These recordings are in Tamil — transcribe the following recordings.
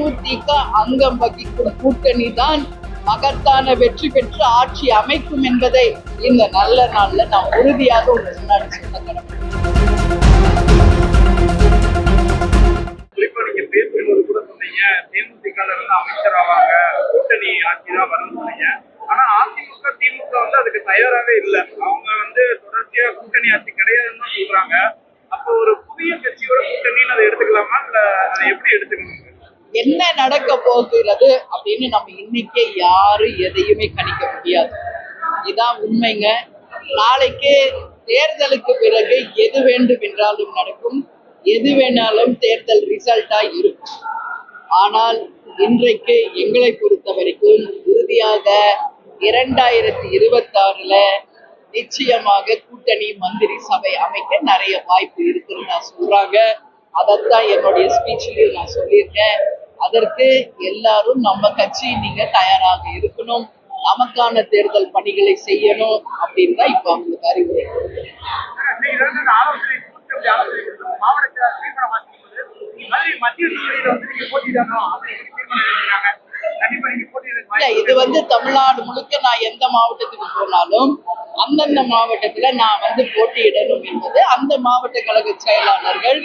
தேமுதிக அங்கம் வகிக்கும் கூட்டணி தான் மகத்தான வெற்றி பெற்று ஆட்சி அமைக்கும் என்பதை இந்த நல்ல நாள்ல நான் உறுதியாக உங்க முன்னாடி சொல்ல கடமை. தேமுதிக அமைச்சர் ஆவாங்க, கூட்டணி ஆட்சி தான் வரும்னு சொன்னீங்க. ஆனா அதிமுக திமுக அதுக்கு தயாராகவே இல்லை. அவங்க தொடர்ச்சியா கூட்டணி ஆட்சி கிடையாதுன்னு தான் சொல்றாங்க. அப்போ ஒரு புதிய கட்சியோட கூட்டணின்னு அதை எடுத்துக்கலாமா, இல்ல அதை எப்படி எடுத்துக்கணும்? என்ன நடக்க போகிறது அப்படின்னு நம்ம இன்னைக்கே யாரும் எதையுமே கணிக்க முடியாது. இதான் உண்மைங்க. நாளைக்கு தேர்தலுக்கு பிறகு எது வேண்டும் என்றாலும் நடக்கும், எது வேணாலும் தேர்தல் ரிசல்ட்டா இருக்கும். ஆனால் இன்றைக்கு எங்களை பொறுத்த வரைக்கும் உறுதியாக 2026ல நிச்சயமாக கூட்டணி மந்திரி சபை அமைக்க நிறைய வாய்ப்பு இருக்குன்னு நான் சொல்றாங்க. அதைத்தான் என்னுடைய ஸ்பீச்லயும் நான் சொல்லியிருக்கேன். அதற்கு எல்லாரும் நம்ம கட்சி நீங்க தயாராக இருக்கணும், நமக்கான தேர்தல் பணிகளை செய்யணும் அப்படின்னு தான் இப்ப அவங்களுக்கு அறிவுரை கொடுக்கிறேன். இது தமிழ்நாடு முழுக்க நான் எந்த மாவட்டத்துக்கு போனாலும் அந்தந்த மாவட்டத்துல நான் போட்டியிடணும் என்பது அந்த மாவட்ட கழக செயலாளர்கள்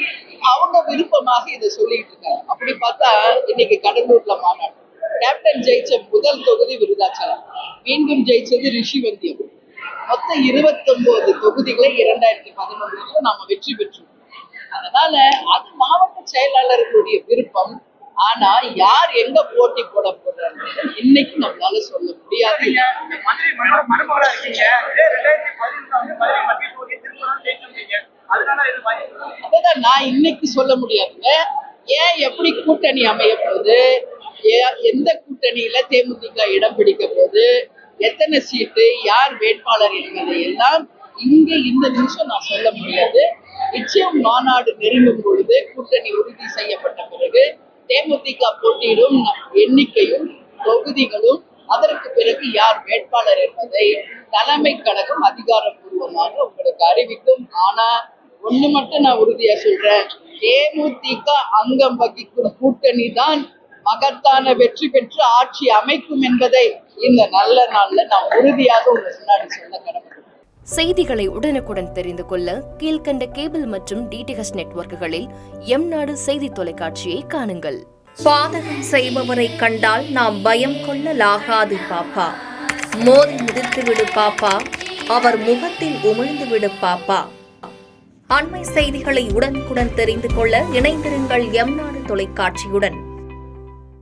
அவங்க விருப்பமாக இதை சொல்லிட்டு இருக்காங்க. அப்படி பார்த்தா இன்னைக்கு கடலூர்ல மாநாடு, கேப்டன் ஜெயிச்ச முதல் தொகுதி விருதாச்சலம், மீண்டும் ஜெயிச்சது ரிஷிவந்தியம். மொத்தம் 29 தொகுதிகளை 2011 நாம வெற்றி பெற்றோம். அதனால அது மாவட்ட செயலாளர்களுடைய விருப்பம். ஆனா யார் எங்க போட்டி போட போறாங்க இன்னைக்கு நம்மளால சொல்ல முடியாது. அதான் நான் இன்னைக்கு சொல்ல முடியாதுங்க. ஏன் எப்படி கூட்டணி அமைய போகுது, எந்த கூட்டணியில தேமுதிக இடம் பிடிக்க போகுது, எத்தனை சீட்டு, யார் வேட்பாளர் என்பதை எல்லாம் இங்க இந்த நிமிஷம் நான் சொல்ல முடியாது. நிச்சயம் மாநாடு நெருங்கும் பொழுது, கூட்டணி உறுதி செய்யப்பட்ட பிறகு தேமுதிக போட்டியிடும் எண்ணிக்கையும் தொகுதிகளும் அதற்கு பிறகு யார் வேட்பாளர் என்பதை தலைமை கழகம் அதிகாரப்பூர்வமாக உங்களுக்கு அறிவிக்கும். ஆனா ஒண்ணு மட்டும் நான் உறுதியா சொல்றேன், தேமுதிக அங்கம் வகிக்கும் கூட்டணி தான் மகத்தான வெற்றி பெற்று ஆட்சி அமைக்கும் என்பதை இந்த நல்ல நாள்ல நான் உறுதியாக உங்க முன்னாடி சொல்ல கடமை. செய்திகளை உடனுக்குடன் தெரிந்து கொள்ள கீழ்கண்ட கேபிள் மற்றும் டிடிஹெச் நெட்வொர்க்குகளில் எம்நாடு செய்தி தொலைக்காட்சியை காணுங்கள். பாதகம் செய்பவரை கண்டால் நாம் பயம் கொள்ளலாகாது பாப்பா. மோதி மிதித்து விடு பாப்பா, அவர் முகத்தில் உமிழ்ந்து விடு பாப்பா. அண்மை செய்திகளை உடனுக்குடன் தெரிந்து கொள்ள இணைந்திருங்கள் எம்நாடு தொலைக்காட்சியுடன்.